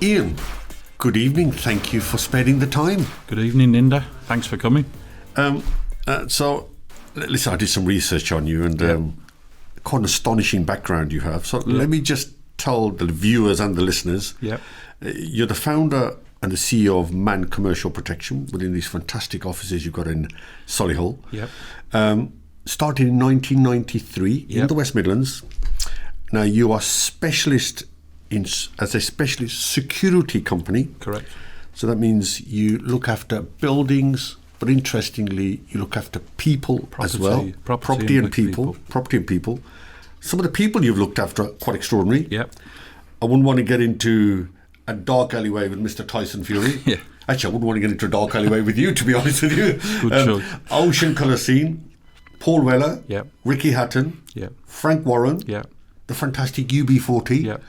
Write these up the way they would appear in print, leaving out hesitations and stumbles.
Iain, good evening. Thank you for sparing the time. Good evening, Linda. Thanks for coming. So, listen, I did some research on you and quite an astonishing background you have. So let me just tell the viewers and the listeners, you're the founder and the CEO of Man Commercial Protection within these fantastic offices you've got in Solihull. Started in 1993 in the West Midlands. Now, you are specialist as a specialist security company. Correct. So that means you look after buildings, but interestingly, you look after people as well. Property and people. Some of the people you've looked after are quite extraordinary. I wouldn't want to get into a dark alleyway with Mr. Tyson Fury. Actually, I wouldn't want to get into a dark alleyway with you, to be honest with you. Good choice. Ocean Colour Scene, Paul Weller, Ricky Hatton, Frank Warren, the fantastic UB40.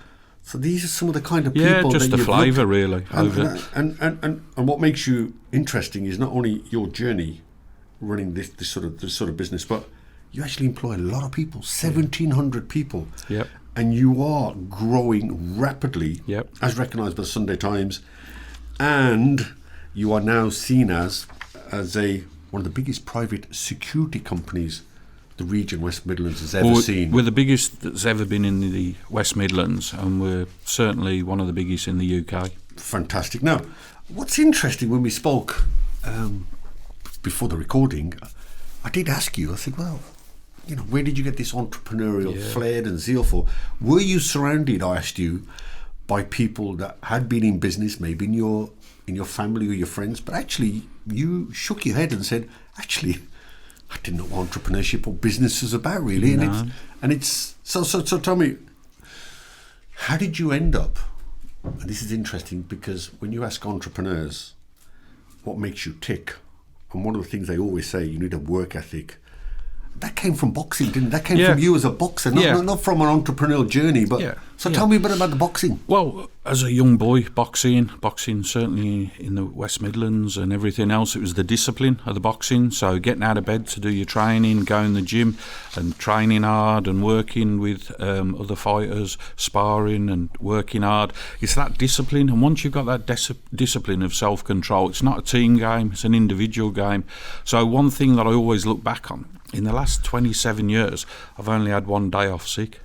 So these are some of the kind of people. Just that the flavour, really. And what makes you interesting is not only your journey running this sort of business, but you actually employ a lot of people, 1,700 people. And you are growing rapidly, as recognised by the Sunday Times, and you are now seen as one of the biggest private security companies the region West Midlands has ever seen. We're the biggest that's ever been in the West Midlands, and we're certainly one of the biggest in the UK. Fantastic. Now, what's interesting, when we spoke before the recording, I did ask you, I said, well, you know, where did you get this entrepreneurial flair and zeal for? Were you surrounded, I asked you, by people that had been in business, maybe in your family or your friends, but actually you shook your head and said, actually, I didn't know what entrepreneurship or business is about, really. No. And it's so tell me, how did you end up? And this is interesting because when you ask entrepreneurs what makes you tick, and one of the things they always say, you need a work ethic. That came from boxing, didn't it? That came from you as a boxer, not from an entrepreneurial journey. But so tell me a bit about the boxing. Well, as a young boy, boxing certainly in the West Midlands and everything else, it was the discipline of the boxing. So getting out of bed to do your training, going to the gym and training hard and working with other fighters, sparring and working hard. It's that discipline. And once you've got that discipline of self-control, it's not a team game, it's an individual game. So one thing that I always look back on, in the last 27 years, I've only had one day off sick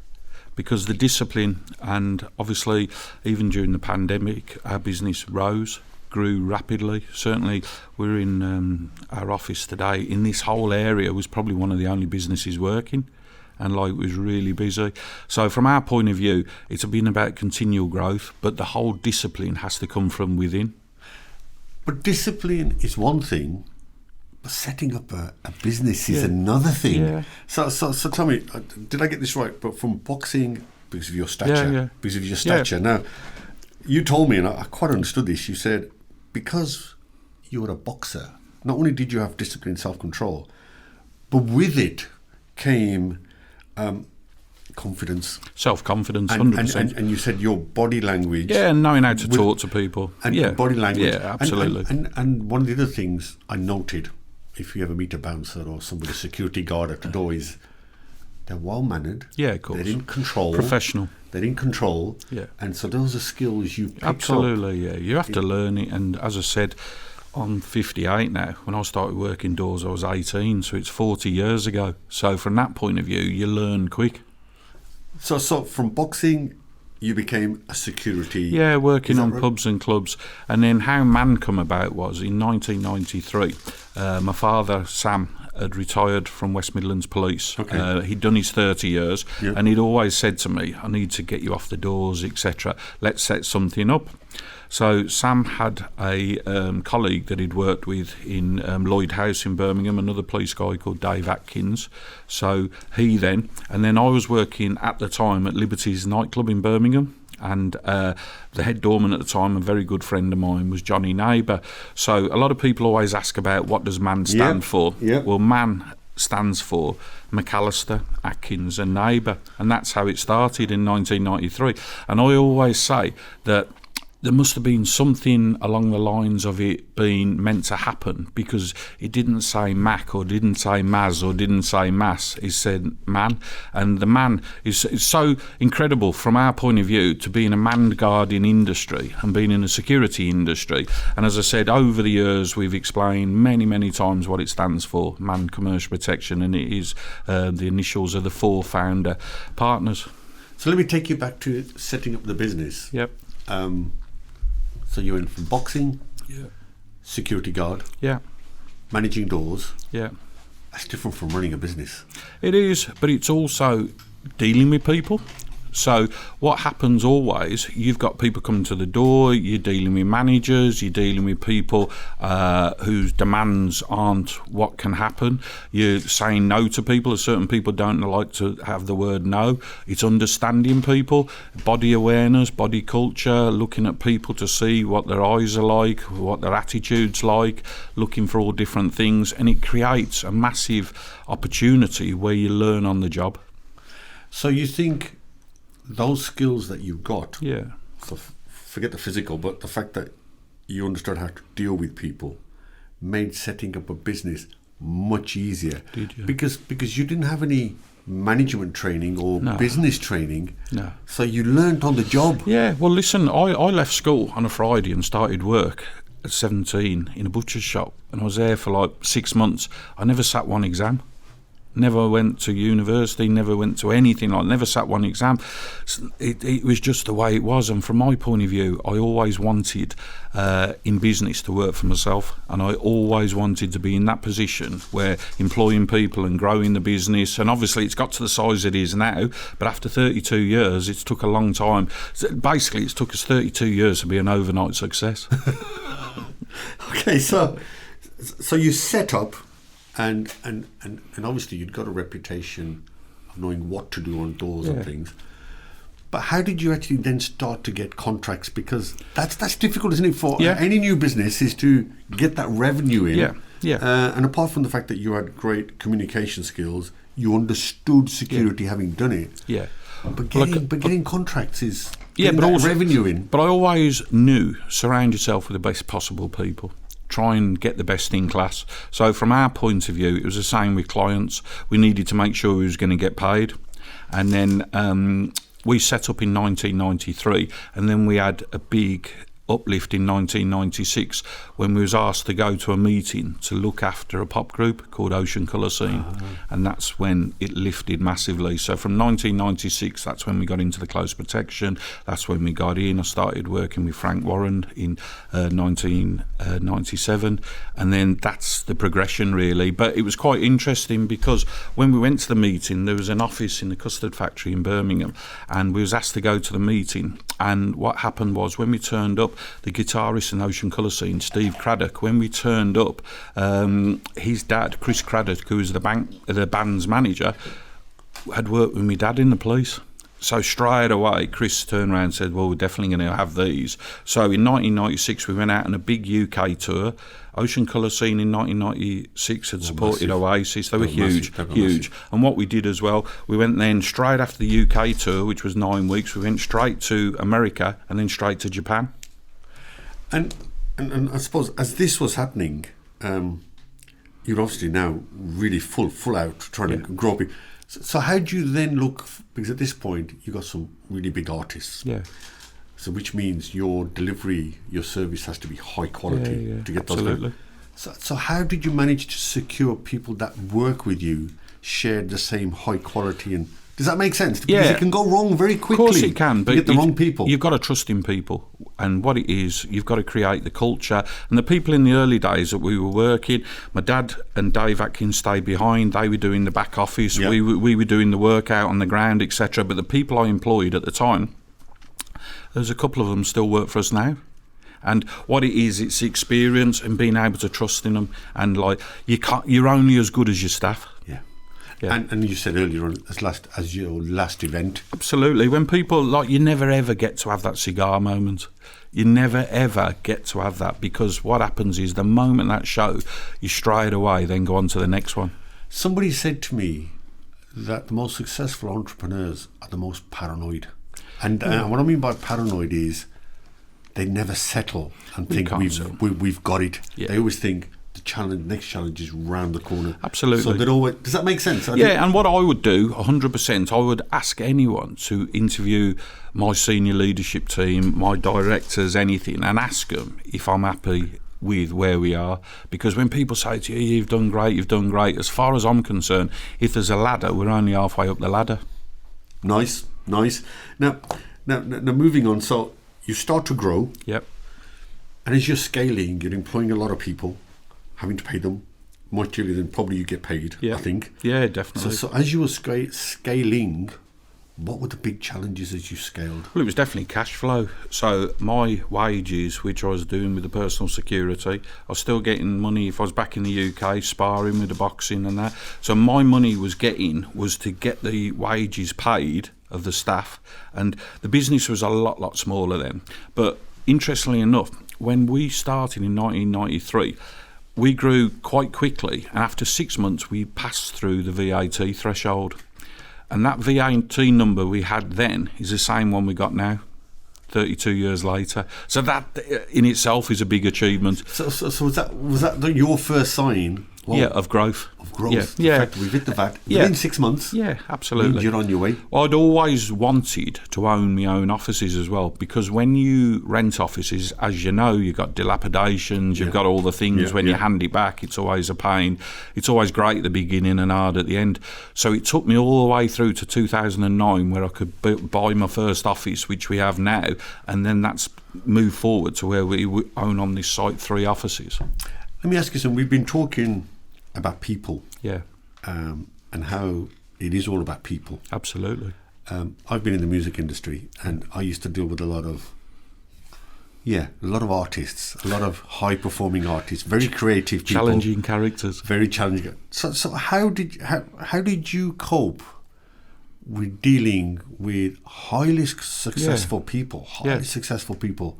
because the discipline, and obviously even during the pandemic, our business grew rapidly. Certainly we're in our office today. In this whole area was probably one of the only businesses working, and it was really busy. So from our point of view, it's been about continual growth, but the whole discipline has to come from within. But discipline is one thing, but setting up a business is another thing. So tell me, did I get this right? But from boxing, because of your stature, Now, you told me, and I quite understood this. You said because you were a boxer, not only did you have discipline, self-control, but with it came confidence, self-confidence, 100%. And you said your body language, and knowing how to talk to people, and body language, absolutely. And one of the other things I noted, if you ever meet a bouncer or somebody, a security guard at the door, is they're well-mannered. Of course. They're in control. Professional. They're in control. And so those are skills you pick Absolutely, up. You have to learn it. And as I said, I'm 58 now. When I started working doors, I was 18, so it's 40 years ago. So from that point of view, you learn quick. So from boxing, you became a security... working on pubs and clubs. And then how Man come about was, in 1993, my father, Sam, had retired from West Midlands Police. He'd done his 30 years, and he'd always said to me, I need to get you off the doors, etc. Let's set something up. So Sam had a colleague that he'd worked with in Lloyd House in Birmingham, another police guy called Dave Atkins. So and then I was working at the time at Liberty's nightclub in Birmingham, and the head doorman at the time, a very good friend of mine, was Johnny Neighbour. So a lot of people always ask about what does Man stand for. Well, Man stands for McCallister, Atkins and Neighbour, and that's how it started in 1993. And I always say that there must have been something along the lines of it being meant to happen, because it didn't say Mac or didn't say Maz or didn't say Mass. It said man. And the man is so incredible from our point of view to be in a manned guarding industry and being in a security industry. And as I said, over the years, we've explained many, many times what it stands for, Manned Commercial Protection, and it is the initials of the 4 founder partners. So let me take you back to setting up the business. Yep. So you went from boxing, Yeah. security guard, Yeah. managing doors. Yeah. That's different from running a business. It is, but it's also dealing with people. So what happens always, you've got people coming to the door, you're dealing with managers, you're dealing with people whose demands aren't what can happen. You're saying no to people. Certain people don't like to have the word no. It's understanding people, body awareness, body culture, looking at people to see what their eyes are like, what their attitude's like, looking for all different things, and it creates a massive opportunity where you learn on the job. So you think those skills that you got, Yeah. so forget the physical, but the fact that you understood how to deal with people made setting up a business much easier. Did you? Because you didn't have any management training or No. business training. No. So you learned on the job. Yeah, well, listen, I left school on a Friday and started work at 17 in a butcher's shop, and I was there for like 6 months. I never sat one exam. Never went to university, never went to anything like, never sat one exam. It was just the way it was. And from my point of view, I always wanted in business to work for myself, and I always wanted to be in that position where employing people and growing the business. And obviously it's got to the size it is now, but after 32 years, it's took a long time. So basically, it's took us 32 years to be an overnight success. Okay, so you set up, and obviously you'd got a reputation of knowing what to do on doors and things. But how did you actually then start to get contracts? Because that's difficult, isn't it, for any new business, is to get that revenue in. And apart from the fact that you had great communication skills, you understood security having done it. Yeah. But getting contracts is but also revenue in. But I always knew, surround yourself with the best possible people. Try and get the best in class. So from our point of view, it was the same with clients. We needed to make sure we was going to get paid. And then we set up in 1993, and then we had a big uplift in 1996 when we was asked to go to a meeting to look after a pop group called Ocean Colour Scene, and that's when it lifted massively. So from 1996, that's when we got into the close protection. That's when we got in. I started working with Frank Warren in 1997, and then that's the progression really. But it was quite interesting because when we went to the meeting, there was an office in the custard factory in Birmingham, and we was asked to go to the meeting. And what happened was, when we turned up, the guitarist in Ocean Colour Scene, Steve Craddock, when we turned up, his dad, Chris Craddock, who was the band's manager, had worked with my dad in the police. So straight away, Chris turned around and said, well, we're definitely going to have these. So in 1996, we went out on a big UK tour. Ocean Colour Scene in 1996 had supported Oasis. They were huge. And what we did as well, we went then straight after the UK tour, which was 9 weeks, we went straight to America and then straight to Japan. And I suppose as this was happening, you're obviously now really full out trying to grow up. So how do you then look, because at this point you've got some really big artists. Yeah. So which means your delivery, your service has to be high quality to get those. Absolutely. So how did you manage to secure people that work with you shared the same high quality? And does that make sense? Because it can go wrong very quickly. Of course it can, but you get the wrong people. You've got to trust in people, and what it is, you've got to create the culture. And the people in the early days that we were working, my dad and Dave Atkins stayed behind. They were doing the back office. Yep. We were doing the work out on the ground, etc. But the people I employed at the time, there's a couple of them still work for us now. And what it is, it's the experience and being able to trust in them. And like, you're only as good as your staff. Yeah. And you said earlier on, as your last event. Absolutely. When people, like, you never ever get to have that cigar moment. You never ever get to have that, because what happens is the moment that show, you straight away then go on to the next one. Somebody said to me that the most successful entrepreneurs are the most paranoid. And what I mean by paranoid is they never settle and We think can't settle. we've got it. Yeah. They always think the next challenge is round the corner. Absolutely. So they'd always, does that make sense? And what I would do, 100%, I would ask anyone to interview my senior leadership team, my directors, anything, and ask them if I'm happy with where we are. Because when people say to you, you've done great, as far as I'm concerned, if there's a ladder, we're only halfway up the ladder. Nice. Now moving on, so you start to grow. Yep. And as you're scaling, you're employing a lot of people, having to pay them much earlier than probably you get paid, I think. Yeah, definitely. So as you were scaling, what were the big challenges as you scaled? Well, it was definitely cash flow. So my wages, which I was doing with the personal security, I was still getting money if I was back in the UK, sparring with the boxing and that. So my money was to get the wages paid of the staff. And the business was a lot smaller then. But interestingly enough, when we started in 1993, we grew quite quickly, and after 6 months we passed through the VAT threshold. And that VAT number we had then is the same one we got now, 32 years later. So that in itself is a big achievement. So was that your first sign? Of growth. Of growth. Yeah. In fact, we've hit the VAT within 6 months. Yeah, absolutely. You're on your way. I'd always wanted to own my own offices as well, because when you rent offices, as you know, you've got dilapidations, you've got all the things. When you hand it back, it's always a pain. It's always great at the beginning and hard at the end. So it took me all the way through to 2009 where I could buy my first office, which we have now, and then that's moved forward to where we own on this site 3 offices. Let me ask you something. We've been talking about people, and how it is all about people. Absolutely. I've been in the music industry, and I used to deal with a lot of artists, a lot of high-performing artists, very creative people, challenging characters, very challenging. So how did you cope with dealing with highly successful people, successful people?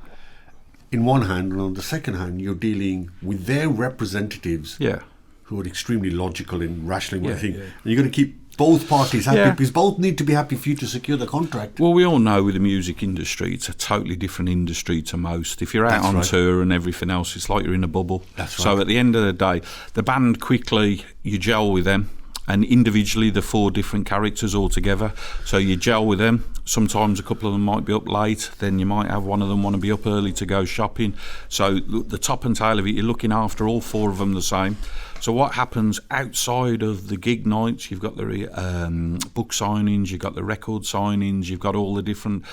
In one hand, and on the second hand, you're dealing with their representatives, who are extremely logical and rational. And you've got to keep both parties happy, because both need to be happy for you to secure the contract. Well, we all know with the music industry, it's a totally different industry to most. If you're out on tour and everything else, it's like you're in a bubble. That's right. So at the end of the day, the band quickly, you gel with them. And individually, the 4 different characters all together. So you gel with them. Sometimes a couple of them might be up late. Then you might have one of them want to be up early to go shopping. So the top and tail of it, you're looking after all 4 of them the same. So what happens outside of the gig nights, you've got the book signings, you've got the record signings, you've got all the different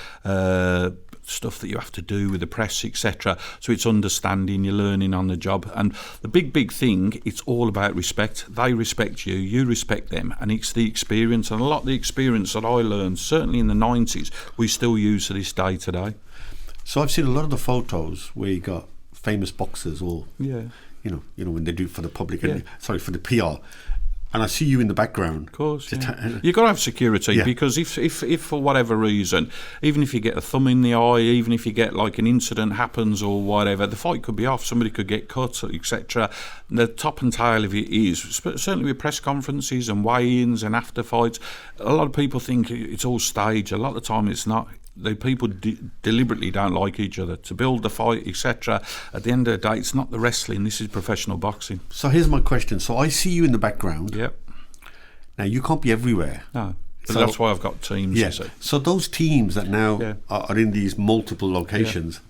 stuff that you have to do with the press, etc. So it's understanding, you're learning on the job. And the big thing, it's all about respect. They respect you, you respect them, and it's the experience. And a lot of the experience that I learned, certainly in the 90s, we still use to this day today. So I've seen a lot of the photos where you got famous boxers, or you know when they do it for the public, for the PR. And I see you in the background. Of course, you've got to have security, because if for whatever reason, even if you get a thumb in the eye, even if you get like an incident happens or whatever, the fight could be off, somebody could get cut, etc. The top and tail of it is, certainly with press conferences and weigh-ins and after fights, a lot of people think it's all staged. A lot of the time it's not. The people deliberately don't like each other to build the fight, etc. At the end of the day, it's not the wrestling. This is professional boxing. So here's my question. So I see you in the background. Yep. Now you can't be everywhere. No. But that's why I've got teams. Yeah. So those teams that now are in these multiple locations,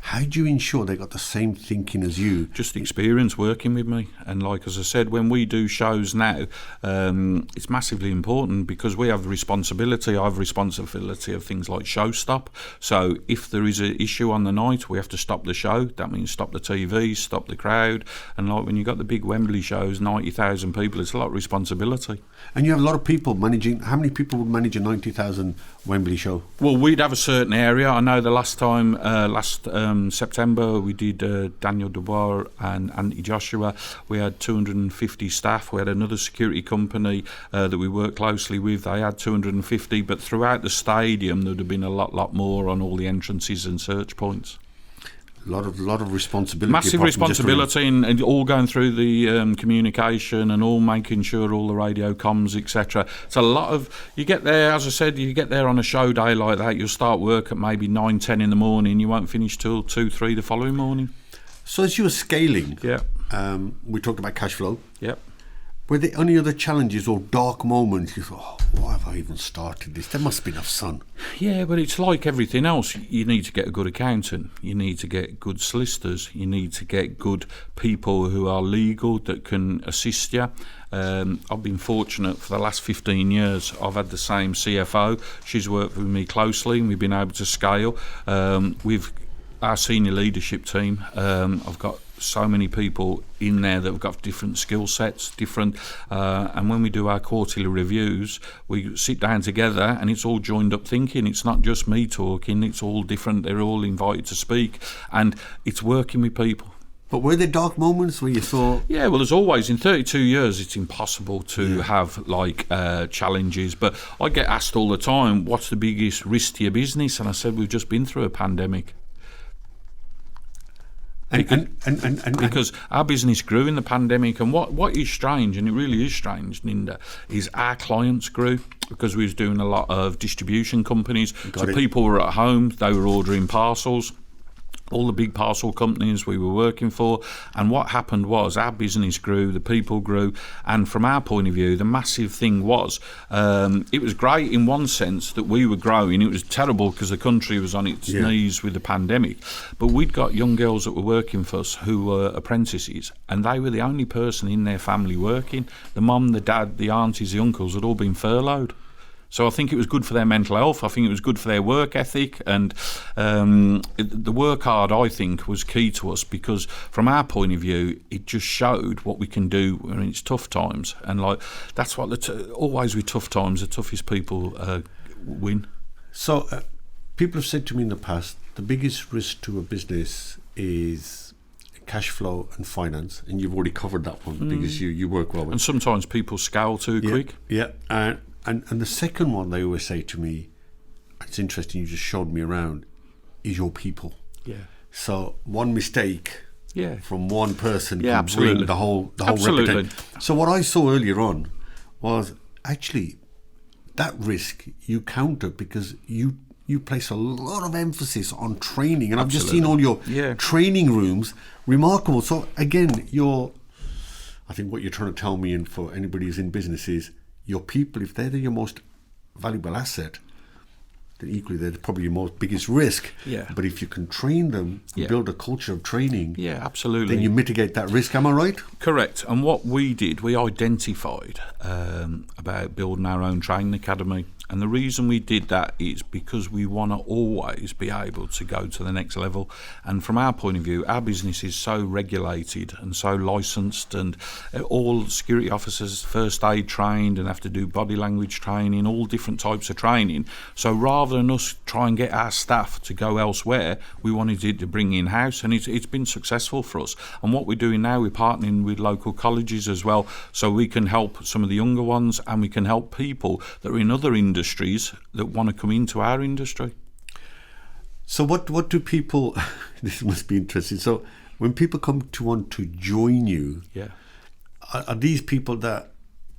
how do you ensure they got the same thinking as you? Just experience working with me. And like as I said, when we do shows now, it's massively important because we have the responsibility. I have responsibility of things like show stop. So if there is an issue on the night, we have to stop the show. That means stop the TV, stop the crowd. And like when you got the big Wembley shows, 90,000 people, it's a lot of responsibility. And you have a lot of people managing. How many people would manage a 90,000 Wembley show? Well, we'd have a certain area. I know the last time, September, we did Daniel Dubois and Anthony Joshua. We had 250 staff. We had another security company that we worked closely with. They had 250, but throughout the stadium, there'd have been a lot more on all the entrances and search points. lot of responsibility. Massive responsibility, and all going through the communication and all making sure all the radio comms, etc. It's a lot of. You get there, as I said, you get there on a show day like that. You'll start work at maybe 9, 10 in the morning. You won't finish till 2, 3 the following morning. So as you were scaling, yeah, we talked about cash flow. Yep. Were there any other challenges or dark moments you thought, why have I even started this? There must be enough sun. Yeah, but it's like everything else. You need to get a good accountant. You need to get good solicitors. You need to get good people who are legal that can assist you. I've been fortunate for the last 15 years. I've had the same CFO. She's worked with me closely and we've been able to scale. With our senior leadership team, I've got so many people in there that have got different skill sets, and when we do our quarterly reviews, we sit down together and it's all joined up thinking. It's not just me talking, it's all different. They're all invited to speak, and it's working with people. But were there dark moments where you thought... Yeah, well, as always, in 32 years, it's impossible to have, challenges. But I get asked all the time, what's the biggest risk to your business? And I said, we've just been through a pandemic. Because our business grew in the pandemic, and what is strange, and it really is strange, Ninda, is our clients grew because we was doing a lot of distribution companies. People were at home, they were ordering parcels. All the big parcel companies we were working for, and what happened was our business grew, the people grew, and from our point of view, the massive thing was it was great in one sense that we were growing. It was terrible because the country was on its knees with the pandemic, but we'd got young girls that were working for us who were apprentices, and they were the only person in their family working. The mum, the dad, the aunties, the uncles had all been furloughed. So I think it was good for their mental health. I think it was good for their work ethic, and the work hard, I think, was key to us because from our point of view, it just showed what we can do when it's tough times. And that's what always with tough times, the toughest people win. So people have said to me in the past, the biggest risk to a business is cash flow and finance, and you've already covered that one because you work well with. And sometimes people scale too quick. Yeah, and the second one they always say to me, it's interesting, you just showed me around, is your people. Yeah. So one mistake from one person can bring the whole reputation. So what I saw earlier on was actually that risk you counter because you place a lot of emphasis on training, and I've just seen all your training rooms, remarkable. So again, I think what you're trying to tell me, and for anybody who's in business, is your people, if they're your most valuable asset, then equally they're probably your most biggest risk. Yeah. But if you can train them, build a culture of training, absolutely, then you mitigate that risk. Am I right? Correct. And what we did, we identified about building our own training academy. And the reason we did that is because we want to always be able to go to the next level. And from our point of view, our business is so regulated and so licensed, and all security officers first aid trained and have to do body language training, all different types of training. So rather than us try and get our staff to go elsewhere, we wanted it to bring in-house, and it's been successful for us. And what we're doing now, we're partnering with local colleges as well, so we can help some of the younger ones, and we can help people that are in other industries that want to come into our industry. So what do people, this must be interesting, so when people come to want to join you, are these people that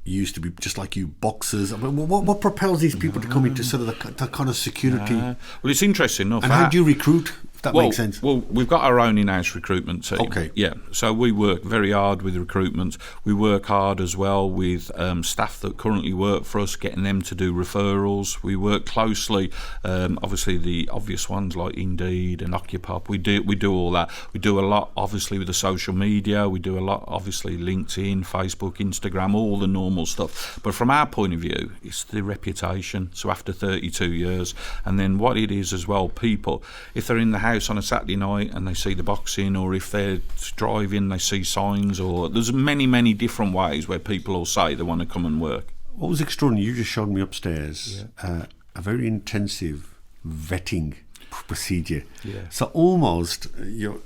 used to be just like you, boxers? I mean, what propels these people to come into sort of the kind of security? Well, it's interesting enough. And how do you recruit, if that makes sense? Well, we've got our own in-house recruitment team. Okay. Yeah, so we work very hard with recruitment. We work hard as well with staff that currently work for us, getting them to do referrals. We work closely, obviously the obvious ones like Indeed and Occupop. We do all that. We do a lot, obviously, with the social media. We do a lot, obviously, LinkedIn, Facebook, Instagram, all the normal stuff. But from our point of view, it's the reputation. So after 32 years, and then what it is as well, people, if they're in the house on a Saturday night and they see the boxing, or if they're driving, they see signs, or there's many different ways where people will say they want to come and work. What was extraordinary, you just showed me upstairs a very intensive vetting procedure. Yeah. So almost you're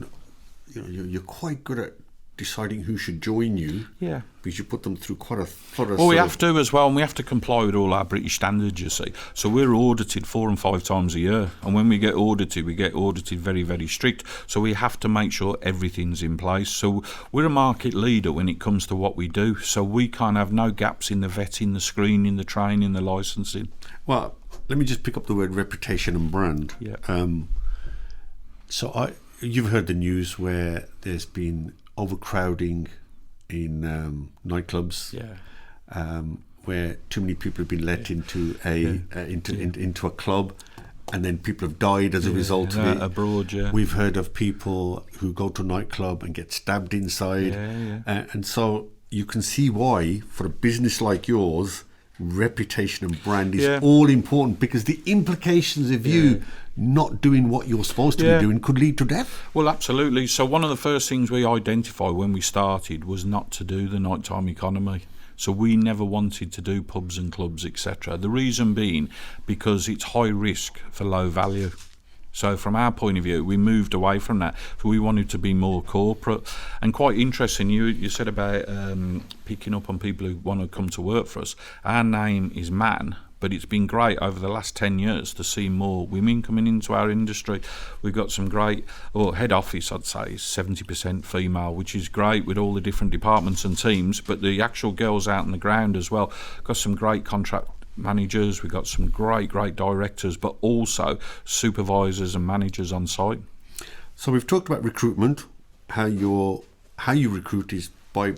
quite good at deciding who should join you. Yeah. Because you put them through quite a lot of... Well, we have to as well, and we have to comply with all our British standards, you see. So we're audited 4 and 5 times a year, and when we get audited very, very strict. So we have to make sure everything's in place. So we're a market leader when it comes to what we do. So we can't have no gaps in the vetting, the screening, the training, the licensing. Well, let me just pick up the word reputation and brand. Yeah. You've heard the news where there's been overcrowding in nightclubs, where too many people have been let into a club, and then people have died as a result of it. Abroad, We've heard of people who go to a nightclub and get stabbed inside, and so you can see why, for a business like yours, reputation and brand is all important, because the implications of you not doing what you're supposed to be doing could lead to death. Well, absolutely. So one of the first things we identified when we started was not to do the nighttime economy. So we never wanted to do pubs and clubs, etc. The reason being because it's high risk for low value. So from our point of view, we moved away from that. So we wanted to be more corporate. And quite interesting, you said about picking up on people who want to come to work for us. Our name is Man, but it's been great over the last 10 years to see more women coming into our industry. We've got some great, head office, I'd say, is 70% female, which is great with all the different departments and teams, but the actual girls out on the ground as well. Got some great contract managers, we've got some great directors, but also supervisors and managers on site. So we've talked about recruitment, how you recruit is by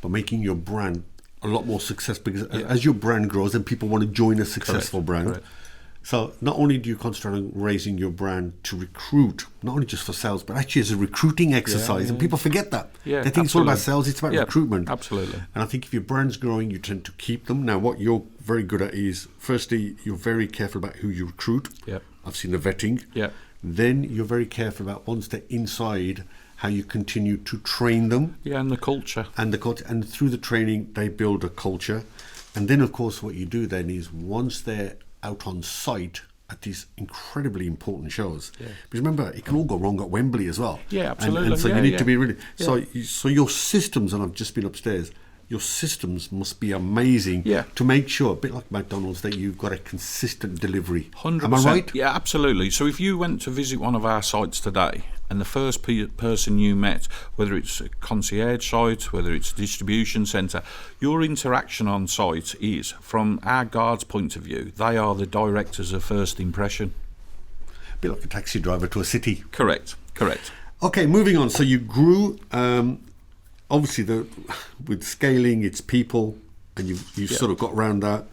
making your brand a lot more successful, because as your brand grows, then people want to join a successful brand. Correct. So not only do you concentrate on raising your brand to recruit, not only just for sales, but actually as a recruiting exercise, and people forget that. Yeah, they think it's all about sales, it's about recruitment. Absolutely. And I think if your brand's growing, you tend to keep them. Now, what you're very good at is, firstly, you're very careful about who you recruit. Yep. I've seen the vetting. Yep. Then you're very careful about, once they're inside, how you continue to train them. Yeah, and the culture. And through the training, they build a culture. And then, of course, what you do then is, once they're out on site at these incredibly important shows, because remember, it can all go wrong at Wembley as well. Yeah, absolutely. And so you need to be really... So your systems, and I've just been upstairs, your systems must be amazing to make sure, a bit like McDonald's, that you've got a consistent delivery. 100%. Am I right? Yeah, absolutely. So if you went to visit one of our sites today, and the first person you met, whether it's a concierge site, whether it's a distribution centre, your interaction on site is, from our guards' point of view, they are the directors of first impression. A bit like a taxi driver to a city. Correct. Okay, moving on. So you grew, obviously with scaling, it's people, and you sort of got around that.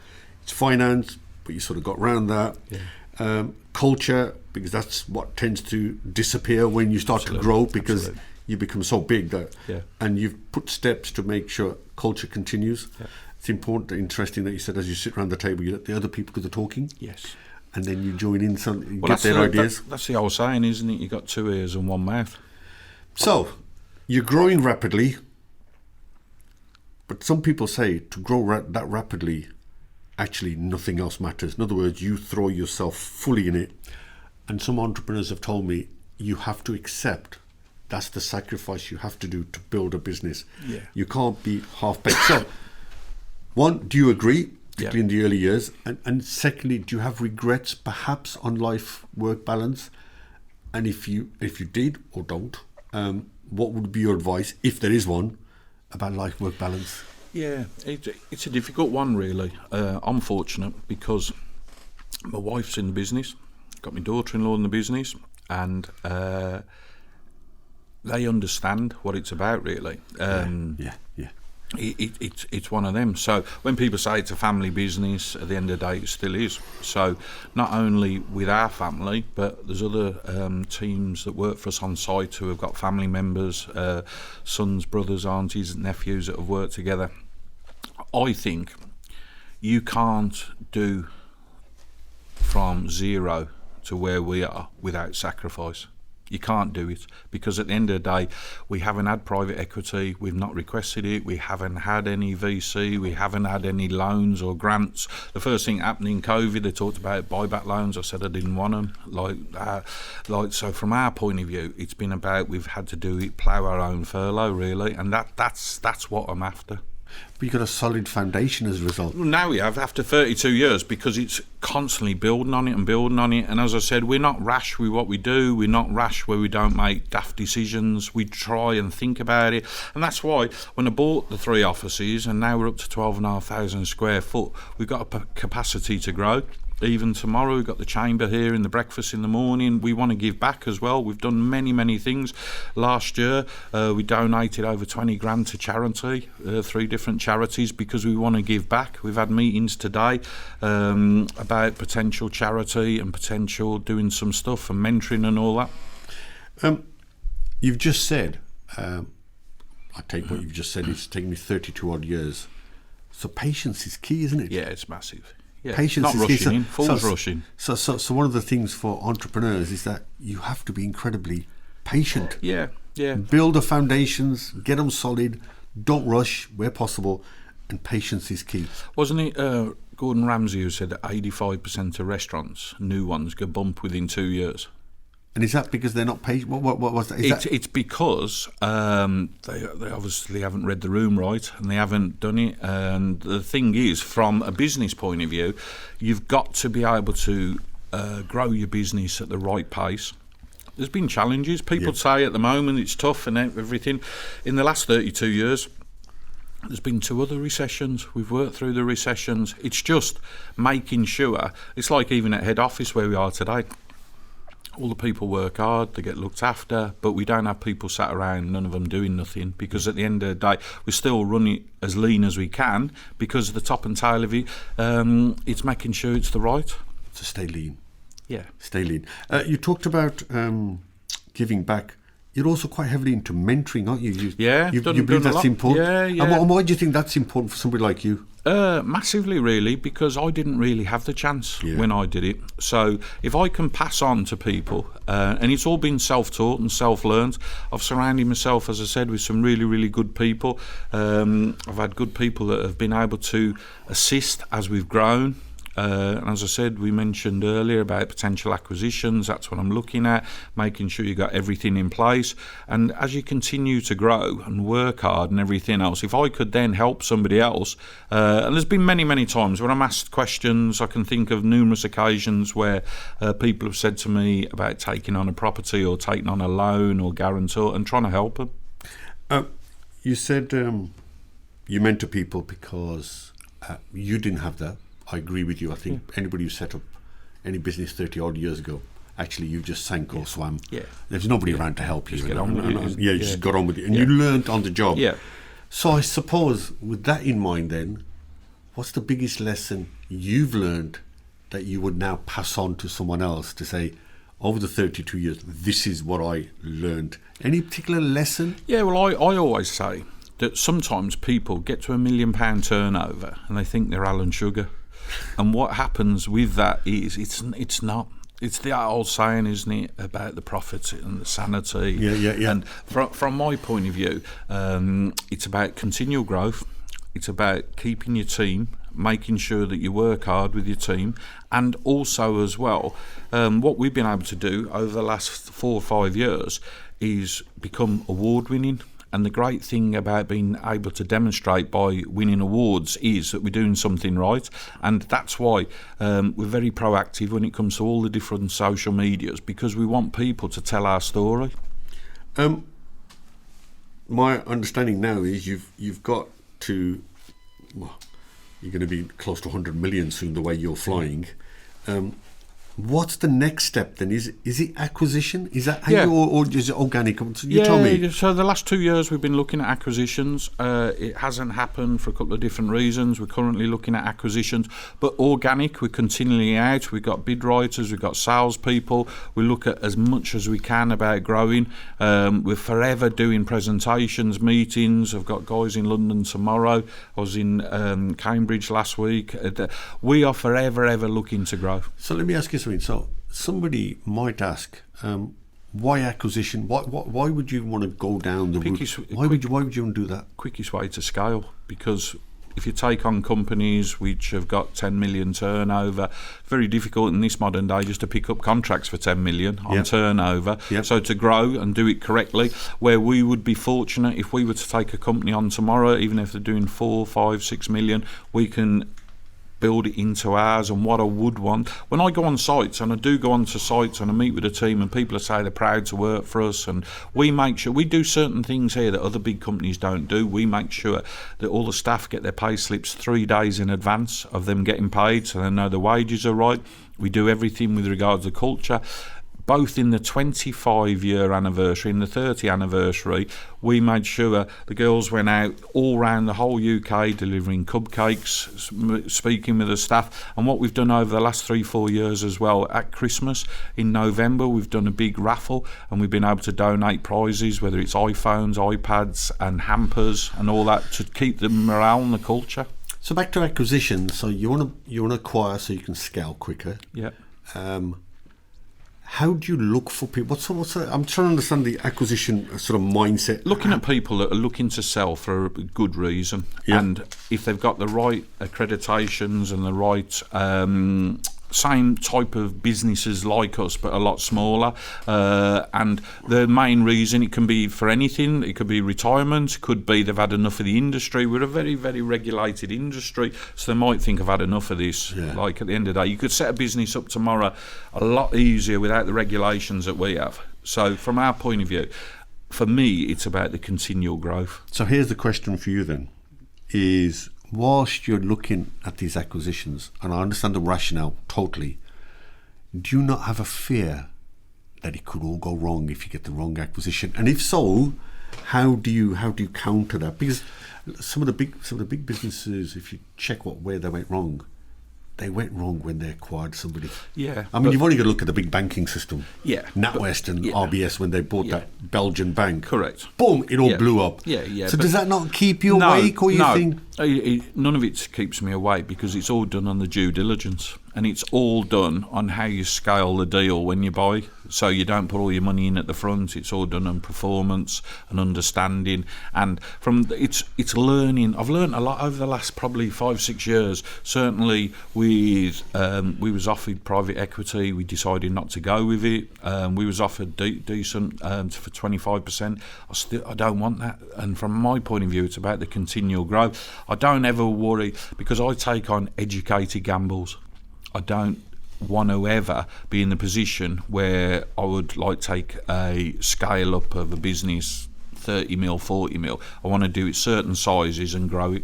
It's finance, but you sort of got around that. Yeah. Culture, because that's what tends to disappear when you start to grow, because you become so big that, and you've put steps to make sure culture continues. Yeah. It's important, interesting that you said, as you sit around the table, you let the other people do the talking. Yes. And then you join in some, get their ideas. That's the old saying, isn't it? You got 2 ears and 1 mouth. So you're growing rapidly, but some people say to grow that rapidly, actually nothing else matters. In other words, you throw yourself fully in it. And some entrepreneurs have told me you have to accept that's the sacrifice you have to do to build a business. Yeah. You can't be half-baked. So, one, do you agree, particularly in the early years? And secondly, do you have regrets perhaps on life-work balance? And if you did or don't, what would be your advice, if there is one, about life-work balance? Yeah, it's a difficult one, really. I'm fortunate because my wife's in the business, got my daughter-in-law in the business, and they understand what it's about, really. It's one of them. So when people say it's a family business, at the end of the day, it still is. So not only with our family, but there's other teams that work for us on site who have got family members, sons, brothers, aunties, nephews that have worked together. I think you can't do from zero to where we are without sacrifice. You can't do it, because at the end of the day, we haven't had private equity, we've not requested it, we haven't had any VC, we haven't had any loans or grants. The first thing happened in COVID, they talked about buyback loans. I said I didn't want them. So from our point of view, it's been about, we've had to do it, plough our own furlough, really, and that's what I'm after. But you've got a solid foundation as a result. Now we have, after 32 years, because it's constantly building on it and building on it. And as I said, we're not rash with what we do. We're not rash where we don't make daft decisions. We try and think about it. And that's why when I bought the 3 offices, and now we're up to 12,500 square foot, we've got a capacity to grow. Even tomorrow, we've got the chamber here in the breakfast in the morning. We want to give back as well. We've done many things. Last year, we donated over 20 grand to charity, 3 different charities, because we want to give back. We've had meetings today about potential charity and potential doing some stuff and mentoring and all that. You've just said, I take what you've just said, it's taken me 32 odd years. So patience is key, isn't it? Yeah, it's massive. Yeah, patience not is rushing key. in, fools rushing. So one of the things for entrepreneurs is that you have to be incredibly patient. Yeah. Build the foundations, get them solid, don't rush where possible, and patience is key. Wasn't it Gordon Ramsay who said that 85% of restaurants, new ones, go bump within 2 years? And is that because they're not patient? What was that? It's because they obviously haven't read the room right, and they haven't done it. And the thing is, from a business point of view, you've got to be able to grow your business at the right pace. There's been challenges. People say at the moment it's tough and everything. In the last 32 years, there's been 2 other recessions. We've worked through the recessions. It's just making sure. It's like even at head office where we are today. All the people work hard, they get looked after, but we don't have people sat around, none of them doing nothing, because at the end of the day, we still run it as lean as we can, because the top and tail of it, it's making sure it's the right. To stay lean. Yeah. Stay lean. You talked about giving back. You're also quite heavily into mentoring, aren't you? You believe that's important? Yeah. And why do you think that's important for somebody like you? Massively, really, because I didn't really have the chance when I did it. So if I can pass on to people, and it's all been self-taught and self-learned. I've surrounded myself, as I said, with some really good people. I've had good people that have been able to assist as we've grown. And as I said, we mentioned earlier about potential acquisitions. That's what I'm looking at, making sure you got everything in place. And as you continue to grow and work hard and everything else, if I could then help somebody else, and there's been many times when I'm asked questions, I can think of numerous occasions where people have said to me about taking on a property or taking on a loan or guarantor and trying to help them. You said you mentor people because you didn't have that. I agree with you. I think anybody who set up any business 30 odd years ago, actually you just sank or swam. Yeah. There's nobody around to help you. Just get on with it. You just got on with it. And you learned on the job. Yeah. So I suppose with that in mind then, what's the biggest lesson you've learned that you would now pass on to someone else to say, over the 32 years, this is what I learned? Any particular lesson? Yeah, well, I always say that sometimes people get to £1 million turnover and they think they're Alan Sugar. And what happens with that is it's not. It's the old saying, isn't it, about the profit and the sanity. Yeah. And from my point of view, it's about continual growth. It's about keeping your team, making sure that you work hard with your team, and also as well, what we've been able to do over the last 4 or 5 years is become award-winning. And the great thing about being able to demonstrate by winning awards is that we're doing something right. And that's why we're very proactive when it comes to all the different social medias, because we want people to tell our story. My understanding now is you've got to, well, you're going to be close to 100 million soon the way you're flying. What's the next step then? Is it acquisition? Is that how you, or is it organic? Tell me. So the last 2 years we've been looking at acquisitions. It hasn't happened for a couple of different reasons. We're currently looking at acquisitions, but organic, we're continually out. We've got bid writers, we've got salespeople. We look at as much as we can about growing. We're forever doing presentations, meetings. I've got guys in London tomorrow. I was in Cambridge last week. We are forever ever looking to grow. So let me ask you something. So somebody might ask, Why acquisition? Why would you want to go down the route? Why would you want to do that? Quickest way to scale, because if you take on companies which have got 10 million turnover, very difficult in this modern day just to pick up contracts for 10 million on turnover. Yep. So to grow and do it correctly, where we would be fortunate if we were to take a company on tomorrow, even if they're doing 4, 5, 6 million, we can build it into ours. And what I would want, when I go on sites, and I do go onto sites and I meet with a team and people say they're proud to work for us, and we make sure we do certain things here that other big companies don't do. We make sure that all the staff get their pay slips 3 days in advance of them getting paid, so they know the wages are right. We do everything with regards to culture. Both in the 25-year anniversary and the 30th anniversary, we made sure the girls went out all around the whole UK delivering cupcakes, speaking with the staff. And what we've done over the last 3-4 years as well, at Christmas in November, we've done a big raffle and we've been able to donate prizes, whether it's iPhones, iPads and hampers and all that, to keep the morale and the culture. So back to acquisition. So you want to acquire so you can scale quicker. Yeah. How do you look for people? I'm trying to understand the acquisition sort of mindset. Looking at people that are looking to sell for a good reason, and if they've got the right accreditations and the right same type of businesses like us, but a lot smaller. And the main reason, it can be for anything. It could be retirement. It could be they've had enough of the industry. We're a very, very regulated industry, so they might think I've had enough of this. Yeah. Like at the end of the day, you could set a business up tomorrow a lot easier without the regulations that we have. So from our point of view, for me, it's about the continual growth. So here's the question for you then, is whilst you're looking at these acquisitions, and I understand the rationale totally, do you not have a fear that it could all go wrong if you get the wrong acquisition? And if so, how do you counter that? Because some of the big businesses, if you check where they went wrong, they went wrong when they acquired somebody. Yeah. I mean, you've only got to look at the big banking system. Yeah. NatWest and RBS when they bought that Belgian bank. Correct. Boom, it all blew up. Yeah. So does that not keep you awake, or you think? None of it keeps me awake, because it's all done on the due diligence, and it's all done on how you scale the deal when you buy. So you don't put all your money in at the front. It's all done on performance and understanding, and it's learning. I've learned a lot over the last probably 5-6 years. Certainly, we was offered private equity. We decided not to go with it. We was offered decent for 25%. I don't want that. And from my point of view, it's about the continual growth. I don't ever worry, because I take on educated gambles. I don't want to ever be in the position where I would like take a scale up of a business 30 mil, 40 mil. I want to do it certain sizes and grow it.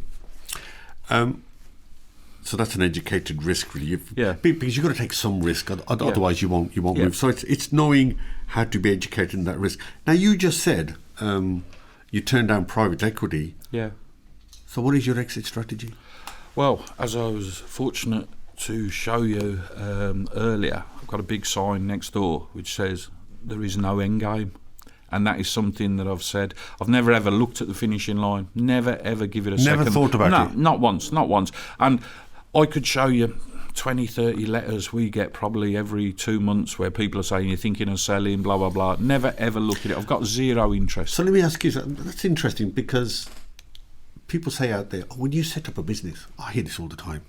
So that's an educated risk, really. Because you've got to take some risk, otherwise you won't move. So it's knowing how to be educated in that risk. Now, you just said you turned down private equity. Yeah. So what is your exit strategy? Well, as I was fortunate to show you earlier, I've got a big sign next door which says there is no end game. And that is something that I've said. I've never ever looked at the finishing line. Never ever give it a second. Never thought about it? No, not once. And I could show you 20, 30 letters we get probably every 2 months where people are saying you're thinking of selling, blah, blah, blah. Never ever look at it. I've got zero interest. So let me ask you, that's interesting, because people say out there, when you set up a business, I hear this all the time.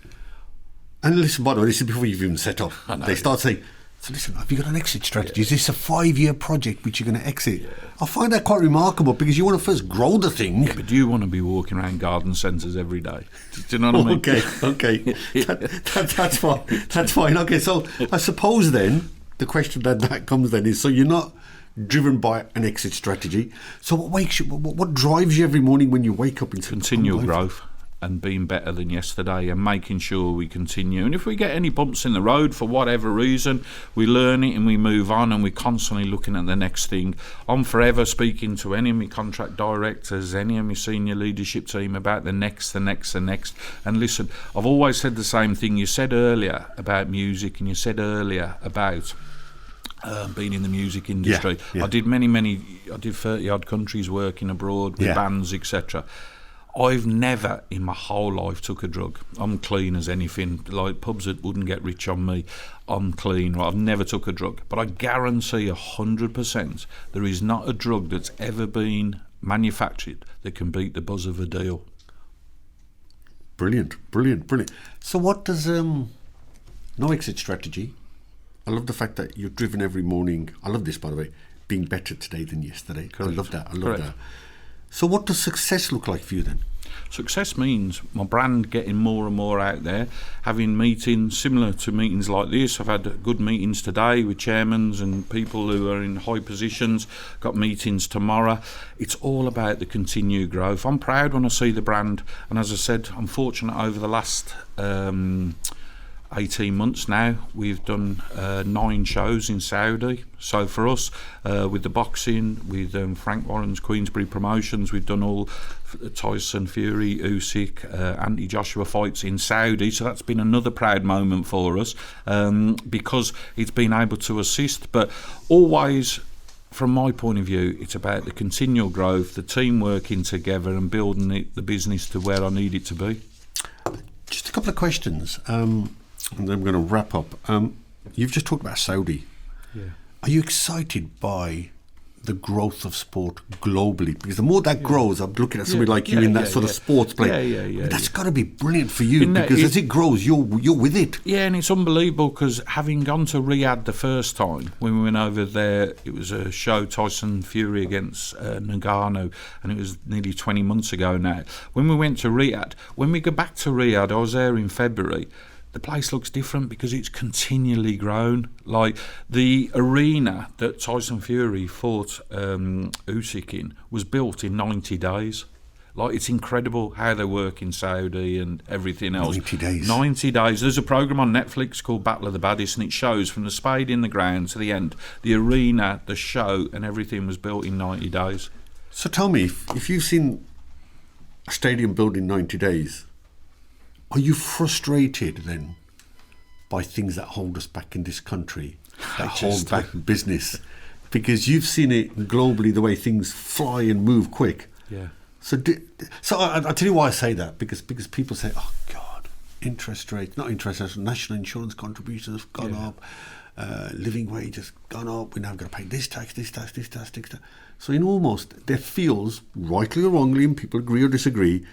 And listen, by the way, this is before you've even set up. They start saying, so listen, have you got an exit strategy? Is this a 5-year project which you're going to exit? I find that quite remarkable, because you want to first grow the thing. Yeah, but do you want to be walking around garden centres every day? Do you know what I mean? Okay. That's fine. That's fine. Okay, so I suppose then the question that comes then is, so you're not driven by an exit strategy. So what drives you every morning when you wake up? Continual growth and being better than yesterday, and making sure we continue. And if we get any bumps in the road for whatever reason, we learn it and we move on, and we're constantly looking at the next thing. I'm forever speaking to any of my contract directors, any of my senior leadership team about the next. And listen, I've always said the same thing. You said earlier about music, and you said earlier about being in the music industry. I did I did 30 odd countries working abroad with bands, etc. I've never in my whole life took a drug. I'm clean as anything. Like pubs that wouldn't get rich on me. I'm clean. I've never took a drug. But I guarantee 100% there is not a drug that's ever been manufactured that can beat the buzz of a deal. Brilliant. So what does no exit strategy? I love the fact that you're driven every morning. I love this, by the way, being better today than yesterday. Correct. I love that. So what does success look like for you then? Success means my brand getting more and more out there, having meetings similar to meetings like this. I've had good meetings today with chairmans and people who are in high positions, got meetings tomorrow. It's all about the continued growth. I'm proud when I see the brand, and as I said, I'm fortunate over the last 18 months now, we've done 9 shows in Saudi. So for us, with the boxing, with Frank Warren's Queensbury Promotions, we've done all Tyson Fury, Usyk, anti-Joshua fights in Saudi. So that's been another proud moment for us, because it's been able to assist. But always, from my point of view, it's about the continual growth, the team working together and building the business to where I need it to be. Just a couple of questions. And then I'm going to wrap up. You've just talked about Saudi. Yeah. Are you excited by the growth of sport globally? Because the more that grows, I'm looking at somebody like you in that sort of sports play. I mean, that's got to be brilliant for you, because as it grows, you're with it. Yeah, and it's unbelievable, because having gone to Riyadh the first time, when we went over there, it was a show, Tyson Fury against Nagano, and it was nearly 20 months ago now. When we went to Riyadh, when we go back to Riyadh, I was there in February, the place looks different because it's continually grown. Like the arena that Tyson Fury fought Usyk in was built in 90 days. Like, it's incredible how they work in Saudi and everything else. 90 days. 90 days. There's a programme on Netflix called Battle of the Baddest, and it shows from the spade in the ground to the end. The arena, the show and everything was built in 90 days. So tell me, if you've seen a stadium built in 90 days, are you frustrated then by things that hold us back in this country, that hold back business? Because you've seen it globally, the way things fly and move quick. Yeah. So I'll tell you why I say that, because people say, oh God, national insurance contributions have gone up, living wage has gone up, we're now going to pay this tax. So in almost, there feels, rightly or wrongly, and people agree or disagree,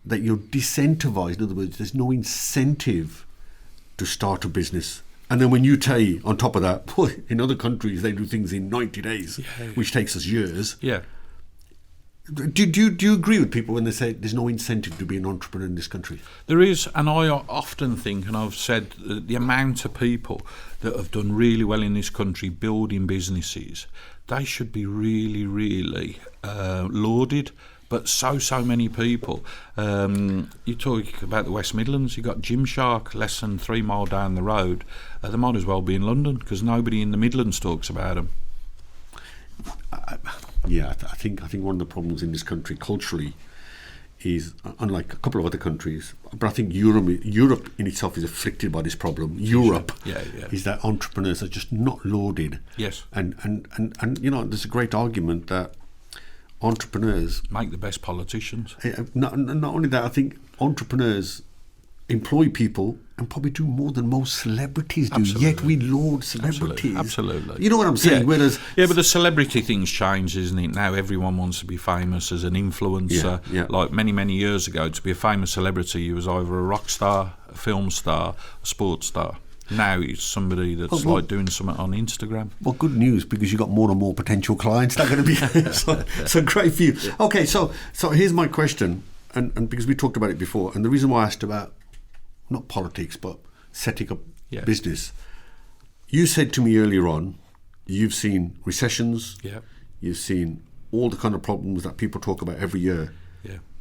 that you're disincentivized. In other words, there's no incentive to start a business. And then when you say, on top of that, boy, in other countries they do things in 90 days, which takes us years. Yeah. Do you agree with people when they say there's no incentive to be an entrepreneur in this country? There is, and I often think, and I've said, the amount of people that have done really well in this country building businesses, they should be really, really lauded. But so many people. You talk about the West Midlands, you've got Gymshark less than 3 mile down the road. They might as well be in London, because nobody in the Midlands talks about them. I think one of the problems in this country culturally is, unlike a couple of other countries, but I think Europe in itself is afflicted by this problem. Europe is that entrepreneurs are just not lauded. Yes. And there's a great argument that entrepreneurs make the best politicians. Not only that, I think entrepreneurs employ people and probably do more than most celebrities do. Absolutely. Yet we laud celebrities. Absolutely. You know what I'm saying? Yeah, but the celebrity thing's changed, isn't it? Now everyone wants to be famous as an influencer. Yeah. Like many years ago, to be a famous celebrity, you was either a rock star, a film star, a sports star. Now it's somebody that's like doing something on Instagram. Well, good news, because you've got more and more potential clients. That's going to be so great for you. Okay, so here's my question, and because we talked about it before, and the reason why I asked about not politics but setting up business, you said to me earlier on, you've seen recessions, you've seen all the kind of problems that people talk about every year,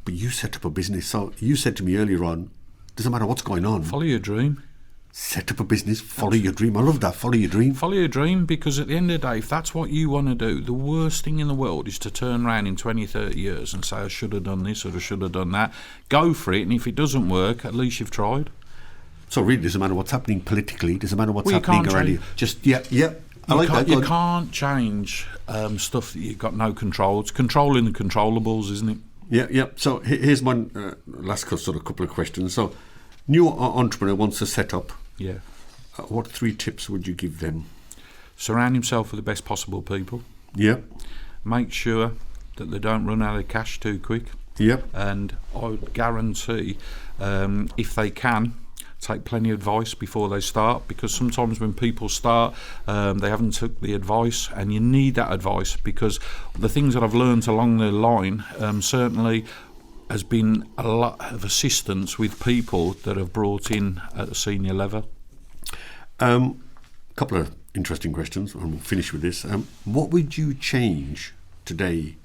but you set up a business. So you said to me earlier on, doesn't matter what's going on, follow your dream. Set up a business, follow your dream. I love that, follow your dream. Follow your dream, because at the end of the day, if that's what you want to do, the worst thing in the world is to turn around in 20, 30 years and say, I should have done this or I should have done that. Go for it, and if it doesn't work, at least you've tried. So really, it doesn't matter what's happening politically, it doesn't matter what's happening around you. Just, you can't change stuff that you've got no control. It's controlling the controllables, isn't it? Yeah. So here's my last sort of couple of questions. So, new entrepreneur wants to set up. Yeah. What 3 tips would you give them? Surround himself with the best possible people. Yep. Make sure that they don't run out of cash too quick. Yep. And I would guarantee, if they can, take plenty of advice before they start, because sometimes when people start, they haven't took the advice, and you need that advice, because the things that I've learned along the line certainly has been a lot of assistance with people that have brought in at a senior level. A couple of interesting questions, and we'll finish with this. What would you change today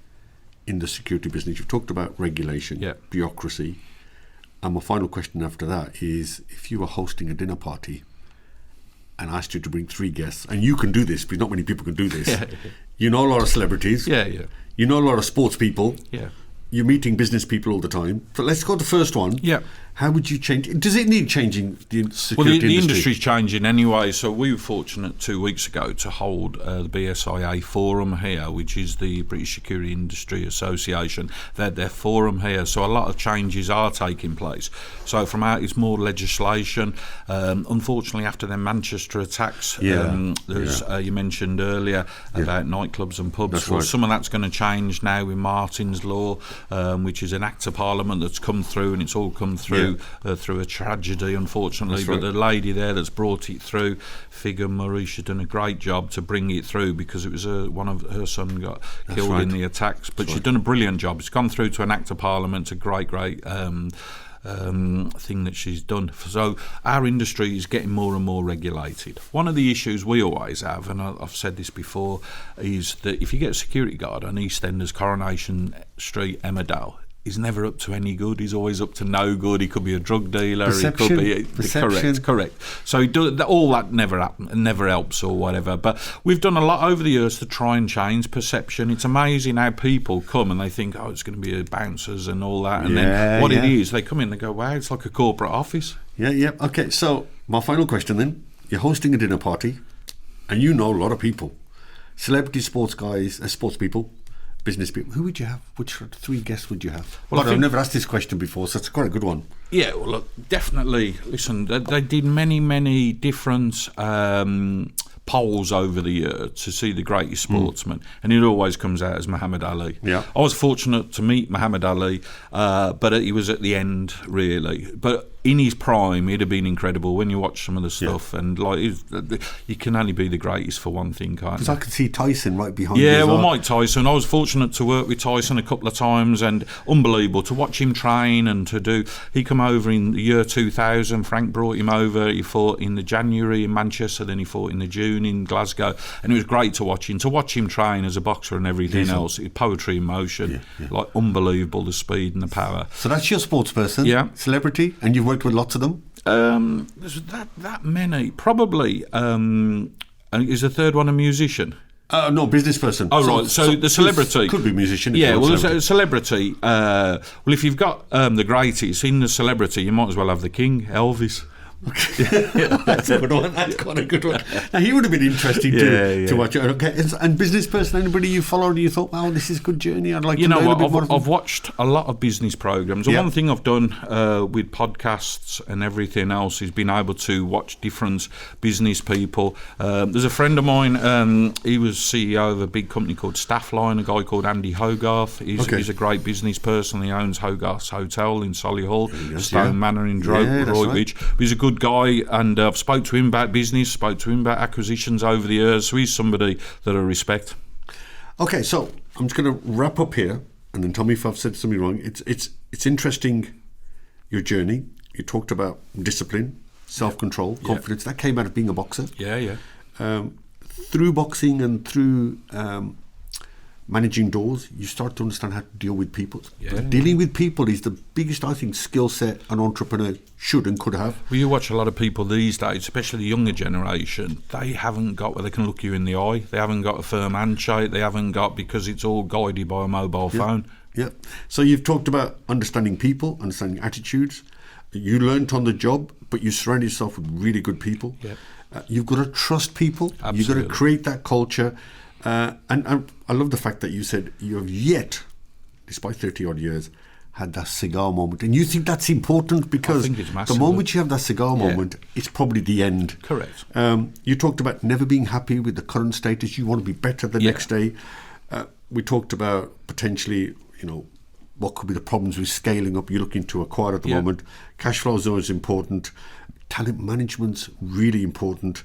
in the security business? You've talked about regulation, bureaucracy. And my final question after that is, if you were hosting a dinner party and asked you to bring 3 guests, and you can do this, because not many people can do this. You know a lot of celebrities. You know a lot of sports people. You're meeting business people all the time. So let's go to the first one. How would you change? Does it need changing the security Well, the industry? industry's changing anyway. So we were fortunate 2 weeks ago to hold the BSIA forum here, which is the British Security Industry Association. They had their forum here. So a lot of changes are taking place. So from out, it's more legislation. Unfortunately, after the Manchester attacks, there's you mentioned earlier about nightclubs and pubs. That's well, right. some of that's going to change now with Martin's Law, which is an Act of Parliament that's come through, and it's all come through through a tragedy, unfortunately. That's but the lady there that's brought it through, Figan Murray, she's done a great job to bring it through, because it was one of her son got killed in the attacks. But she's done a brilliant job. It's gone through to an Act of Parliament. It's a great thing that she's done. So our industry is getting more and more regulated. One of the issues we always have, and I've said this before, is that if you get a security guard on EastEnders, Coronation Street, Emmerdale, he's never up to any good. He's always up to no good. He could be a drug dealer. Perception. He could be correct. So all that never helps or whatever. But we've done a lot over the years to try and change perception. It's amazing how people come and they think, oh, it's going to be bouncers and all that, and then what it is, they come in and go, wow, it's like a corporate office. Okay, so my final question then: you're hosting a dinner party, and you know a lot of people, celebrity sports guys, sports people, business people. Who would you have? Which 3 guests would you have? Well, I've never asked this question before, so it's quite a good one. Yeah, well, look, definitely. Listen, they did many different polls over the year to see the greatest sportsman, and it always comes out as Muhammad Ali. I was fortunate to meet Muhammad Ali, but he was at the end, really. But in his prime, he'd have been incredible when you watch some of the stuff, and like you can only be the greatest for one thing, can't you? Because I could see Tyson right behind you. Yeah, well, Mike Tyson. I was fortunate to work with Tyson a couple of times, and unbelievable to watch him train and to do. He come over in the year 2000. Frank brought him over. He fought in the January in Manchester, then he fought in the June in Glasgow, and it was great to watch him. To watch him train as a boxer and everything else, poetry in motion, like unbelievable, the speed and the power. So that's your sports person, celebrity, and you've worked with lots of them. There's that many, probably. Is the third one a musician? No, business person. Oh, right. So the celebrity could be musician. Yeah, well, celebrity. Well, if you've got the greatest in the celebrity, you might as well have the king, Elvis. That's a good one. That's quite a good one. Now, he would have been interesting to watch. Okay, and business person, anybody you followed, you thought, wow, this is a good journey. I'd like to know a bit more. I've watched a lot of business programs. And one thing I've done with podcasts and everything else is been able to watch different business people. There's a friend of mine. He was CEO of a big company called Staffline. A guy called Andy Hogarth. He's a great business person. He owns Hogarth's Hotel in Solihull, Stone Manor in Droitwich. But he's a good guy, and I've spoke to him about business, spoke to him about acquisitions over the years, so he's somebody that I respect. Okay, so I'm just going to wrap up here, and then tell me if I've said something wrong. It's interesting, your journey. You talked about discipline, self-control, confidence. That came out of being a boxer. Through boxing and through managing doors, you start to understand how to deal with people. Dealing with people is the biggest, I think, skill set an entrepreneur should and could have. Well, you watch a lot of people these days, especially the younger generation, they haven't got where they can look you in the eye. They haven't got a firm handshake. They haven't got, because it's all guided by a mobile phone. So you've talked about understanding people, understanding attitudes. You learnt on the job, but you surround yourself with really good people. You've got to trust people. Absolutely. You've got to create that culture. And I love the fact that you said you have yet despite 30 odd years, had that cigar moment. And you think that's important because I think it's massive. The moment you have that cigar moment, it's probably the end. Correct. You talked about never being happy with the current status. You want to be better the next day. We talked about potentially, what could be the problems with scaling up you're looking to acquire at the moment. Cash flow is always important. Talent management's really important.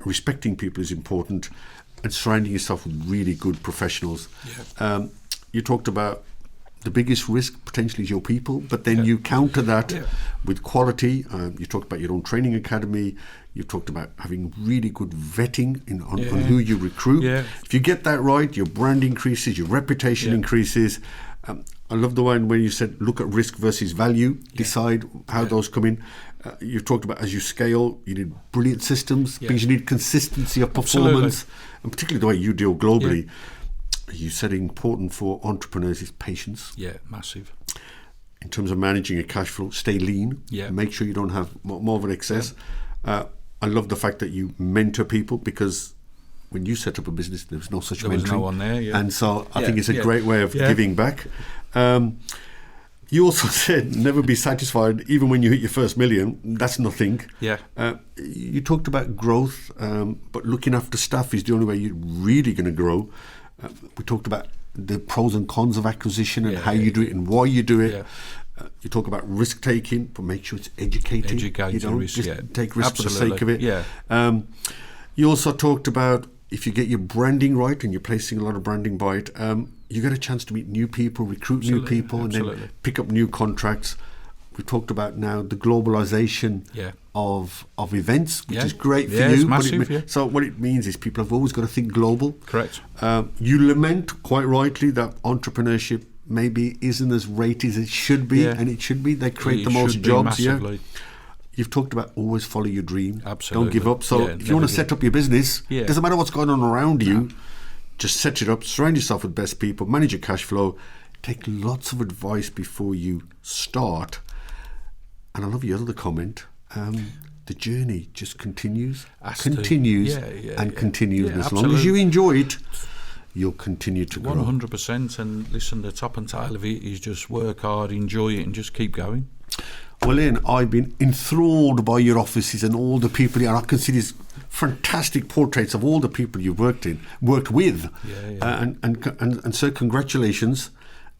Respecting people is important. And surrounding yourself with really good professionals. You talked about the biggest risk potentially is your people, but then you counter that with quality. You talked about your own training academy. You talked about having really good vetting on who you recruit. If you get that right, your brand increases, your reputation increases. I love the one when you said look at risk versus value, decide how those come in. You talked about as you scale, you need brilliant systems because you need consistency of performance, and particularly the way you deal globally. You said important for entrepreneurs is patience. Yeah, massive. In terms of managing a cash flow, stay lean. Make sure you don't have more of an excess. I love the fact that you mentor people because when you set up a business, there was no such mentoring. There was no one there, And so I think it's a great way of giving back. You also said never be satisfied even when you hit your first million. That's nothing. You talked about growth, but looking after staff is the only way you're really going to grow. We talked about the pros and cons of acquisition and how you do it and why you do it. You talk about risk taking, but make sure it's educated. You don't risk, just take risk for the sake of it. You also talked about if you get your branding right and you're placing a lot of branding by it, you get a chance to meet new people, recruit new people, and then pick up new contracts. We talked about now the globalization of events, which is great for you. It's massive, So what it means is people have always got to think global. Correct. You lament quite rightly that entrepreneurship maybe isn't as rated as it should be, and it should be. They create the most jobs. You've talked about always follow your dream. Absolutely. Don't give up. So if you want to set up your business, doesn't matter what's going on around you, just set it up, surround yourself with best people, manage your cash flow, take lots of advice before you start. And I love your other comment. The journey just continues, continues. And as long as you enjoy it, you'll continue to grow. 100%. And listen, the top and tail of it is just work hard, enjoy it, and just keep going. Well, Iain, I've been enthralled by your offices and all the people here. I can see these fantastic portraits of all the people you've worked with. And so congratulations.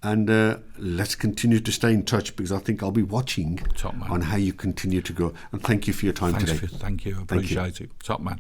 And let's continue to stay in touch because I think I'll be watching on how you continue to grow. And thank you for your time today. Thank you. I appreciate it. Top man.